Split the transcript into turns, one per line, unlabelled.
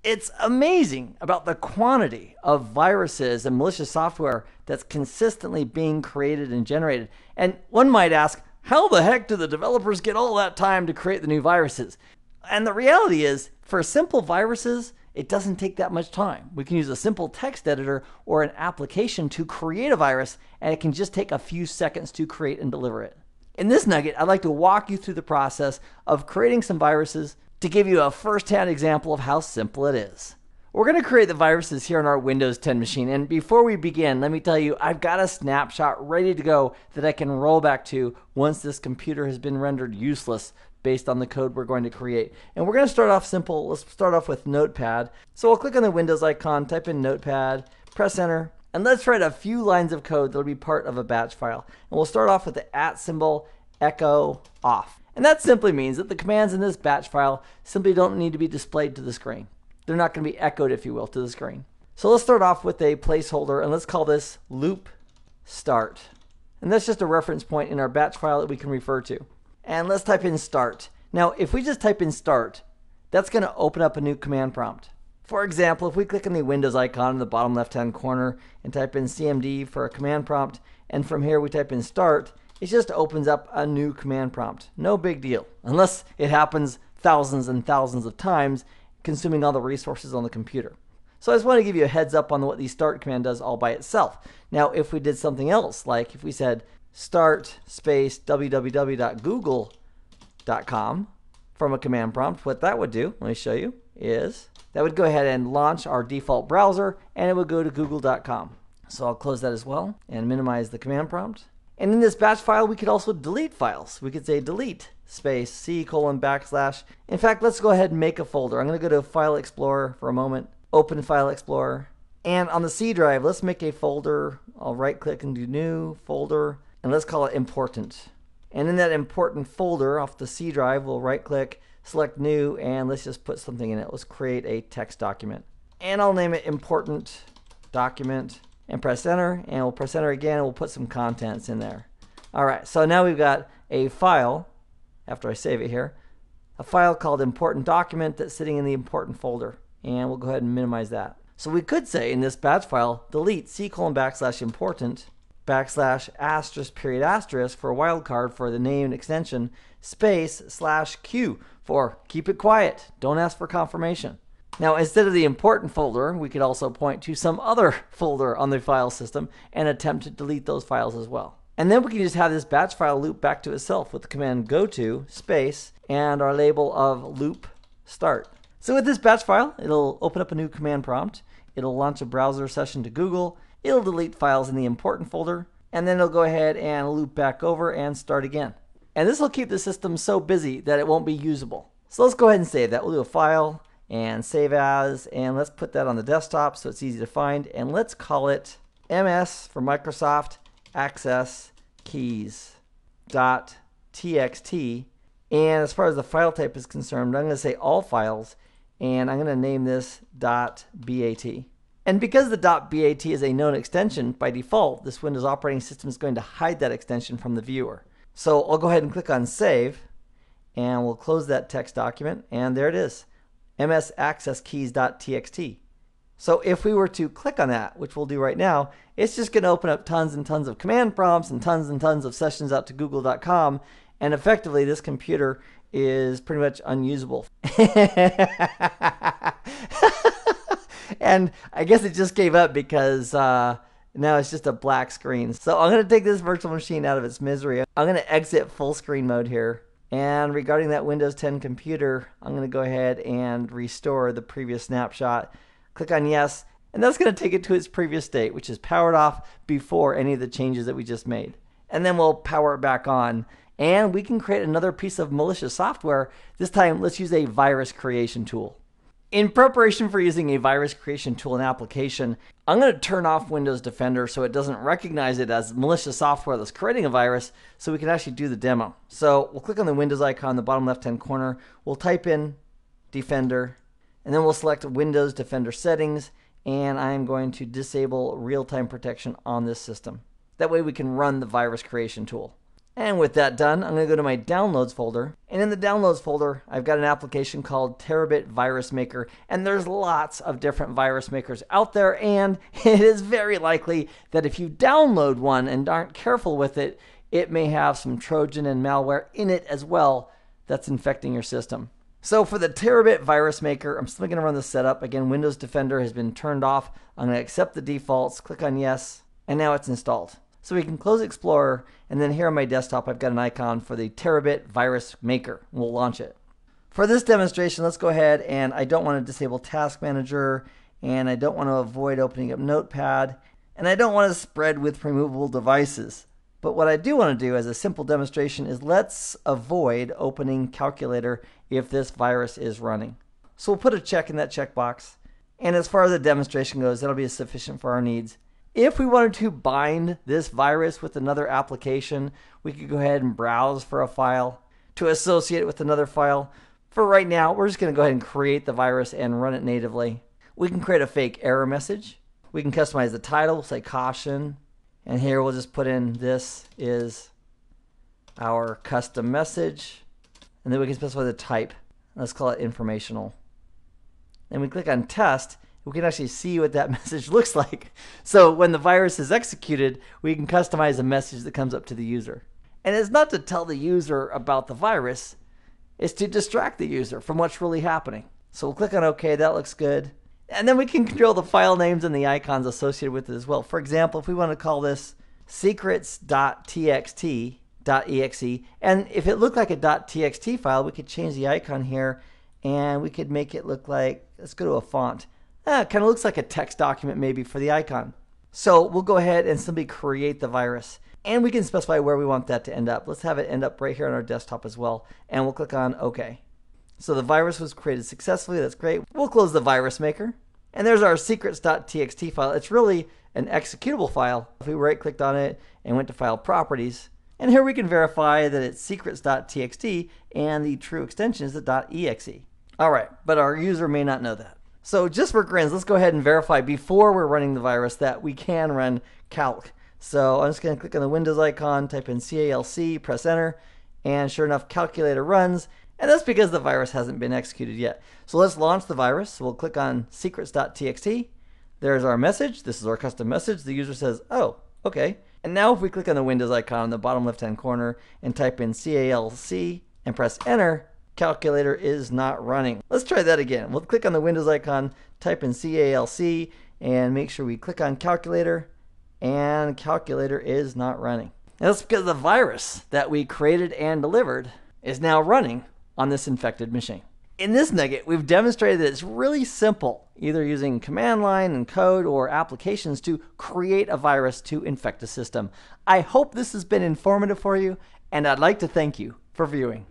It's amazing about the quantity of viruses and malicious software that's consistently being created and generated. And one might ask, how the heck do the developers get all that time to create the new viruses? And the reality is, for simple viruses, it doesn't take that much time. We can use a simple text editor or an application to create a virus, and it can just take a few seconds to create and deliver it. In this nugget, I'd like to walk you through the process of creating some viruses to give you a first-hand example of how simple it is. We're going to create the viruses here on our Windows 10 machine, and before we begin, let me tell you, I've got a snapshot ready to go that I can roll back to once this computer has been rendered useless based on the code we're going to create. And we're going to start off simple. Let's start off with Notepad. So we'll click on the Windows icon, type in Notepad, press enter, and let's write a few lines of code that'll be part of a batch file. And we'll start off with the @ echo off. And that simply means that the commands in this batch file simply don't need to be displayed to the screen. They're not going to be echoed, if you will, to the screen. So let's start off with a placeholder, and let's call this loop start. And that's just a reference point in our batch file that we can refer to. And let's type in start. Now, if we just type in start, that's going to open up a new command prompt. For example, if we click on the Windows icon in the bottom left-hand corner and type in CMD for a command prompt, and from here we type in start, it just opens up a new command prompt. No big deal, unless it happens thousands and thousands of times, consuming all the resources on the computer. So I just want to give you a heads up on what the start command does all by itself. Now, if we did something else, like if we said start space www.google.com from a command prompt, what that would do, let me show you, is that would go ahead and launch our default browser, and it would go to google.com. So I'll close that as well and minimize the command prompt. And in this batch file, we could also delete files. We could say delete space C:\\. In fact, let's go ahead and make a folder. I'm going to go to File Explorer for a moment, open File Explorer. And on the C drive, let's make a folder. I'll right click and do new folder, and let's call it important. And in that important folder off the C drive, we'll right click, select new, and let's just put something in it. Let's create a text document. And I'll name it important document. And press enter, and we'll press enter again, and we'll put some contents in there. All right, so now we've got a file, after I save it here, a file called important document that's sitting in the important folder. And we'll go ahead and minimize that. So we could say in this batch file, delete C:\important \asterisk for a wildcard for the name and extension, space /Q for keep it quiet, don't ask for confirmation. Now, instead of the important folder, we could also point to some other folder on the file system and attempt to delete those files as well. And then we can just have this batch file loop back to itself with the command go to space and our label of loop start. So with this batch file, it'll open up a new command prompt. It'll launch a browser session to Google. It'll delete files in the important folder, and then it'll go ahead and loop back over and start again. And this will keep the system so busy that it won't be usable. So let's go ahead and save that. We'll do a file and save as, and let's put that on the desktop so it's easy to find, and let's call it MS for Microsoft Access Keys.txt. And as far as the file type is concerned, I'm going to say all files, and I'm going to name this .bat. And because the .bat is a known extension, by default, this Windows operating system is going to hide that extension from the viewer. So I'll go ahead and click on Save, and we'll close that text document, and there it is. MS Access Keys.txt. So if we were to click on that, which we'll do right now, it's just going to open up tons and tons of command prompts and tons of sessions out to google.com, and effectively this computer is pretty much unusable. And I guess it just gave up because now it's just a black screen. So I'm going to take this virtual machine out of its misery. I'm going to exit full screen mode here. And regarding that Windows 10 computer, I'm going to go ahead and restore the previous snapshot. Click on yes, and that's going to take it to its previous state, which is powered off before any of the changes that we just made. And then we'll power it back on, and we can create another piece of malicious software. This time, let's use a virus creation tool. In preparation for using a virus creation tool and application, I'm going to turn off Windows Defender so it doesn't recognize it as malicious software that's creating a virus, so we can actually do the demo. So we'll click on the Windows icon in the bottom left-hand corner. We'll type in Defender, and then we'll select Windows Defender Settings, and I'm going to disable real-time protection on this system. That way we can run the virus creation tool. And with that done, I'm going to go to my downloads folder. And in the downloads folder, I've got an application called Terabit Virus Maker. And there's lots of different virus makers out there. And it is very likely that if you download one and aren't careful with it, it may have some trojan and malware in it as well that's infecting your system. So for the Terabit Virus Maker, I'm still going to run the setup. Again, Windows Defender has been turned off. I'm going to accept the defaults, click on yes, and now it's installed. So we can close Explorer, and then here on my desktop, I've got an icon for the Terabit Virus Maker. We'll launch it. For this demonstration, let's go ahead, and I don't want to disable Task Manager, and I don't want to avoid opening up Notepad, and I don't want to spread with removable devices. But what I do want to do as a simple demonstration is let's avoid opening Calculator if this virus is running. So we'll put a check in that checkbox. And as far as the demonstration goes, that'll be sufficient for our needs. If we wanted to bind this virus with another application, we could go ahead and browse for a file to associate it with another file. For right now, we're just going to go ahead and create the virus and run it natively. We can create a fake error message. We can customize the title, say caution. And here we'll just put in this is our custom message. And then we can specify the type. Let's call it informational. Then we click on test. We can actually see what that message looks like. So when the virus is executed, we can customize a message that comes up to the user. And it's not to tell the user about the virus. It's to distract the user from what's really happening. So we'll click on OK. That looks good. And then we can control the file names and the icons associated with it as well. For example, if we want to call this secrets.txt.exe, and if it looked like a .txt file, we could change the icon here, and we could make it look like, let's go to a font. It kind of looks like a text document maybe for the icon. So we'll go ahead and simply create the virus. And we can specify where we want that to end up. Let's have it end up right here on our desktop as well. And we'll click on OK. So the virus was created successfully. That's great. We'll close the virus maker. And there's our secrets.txt file. It's really an executable file. If we right-clicked on it and went to File Properties, and here we can verify that it's secrets.txt and the true extension is the .exe. All right, but our user may not know that. So just for grins, let's go ahead and verify before we're running the virus that we can run calc. So I'm just going to click on the Windows icon, type in CALC, press enter, and sure enough, calculator runs. And that's because the virus hasn't been executed yet. So let's launch the virus. So we'll click on secrets.txt. There's our message. This is our custom message. The user says, oh, okay. And now if we click on the Windows icon in the bottom left-hand corner and type in CALC and press enter, calculator is not running. Let's try that again. We'll click on the Windows icon, type in CALC, and make sure we click on calculator, and calculator is not running. And that's because the virus that we created and delivered is now running on this infected machine. In this nugget, we've demonstrated that it's really simple, either using command line and code or applications to create a virus to infect a system. I hope this has been informative for you, and I'd like to thank you for viewing.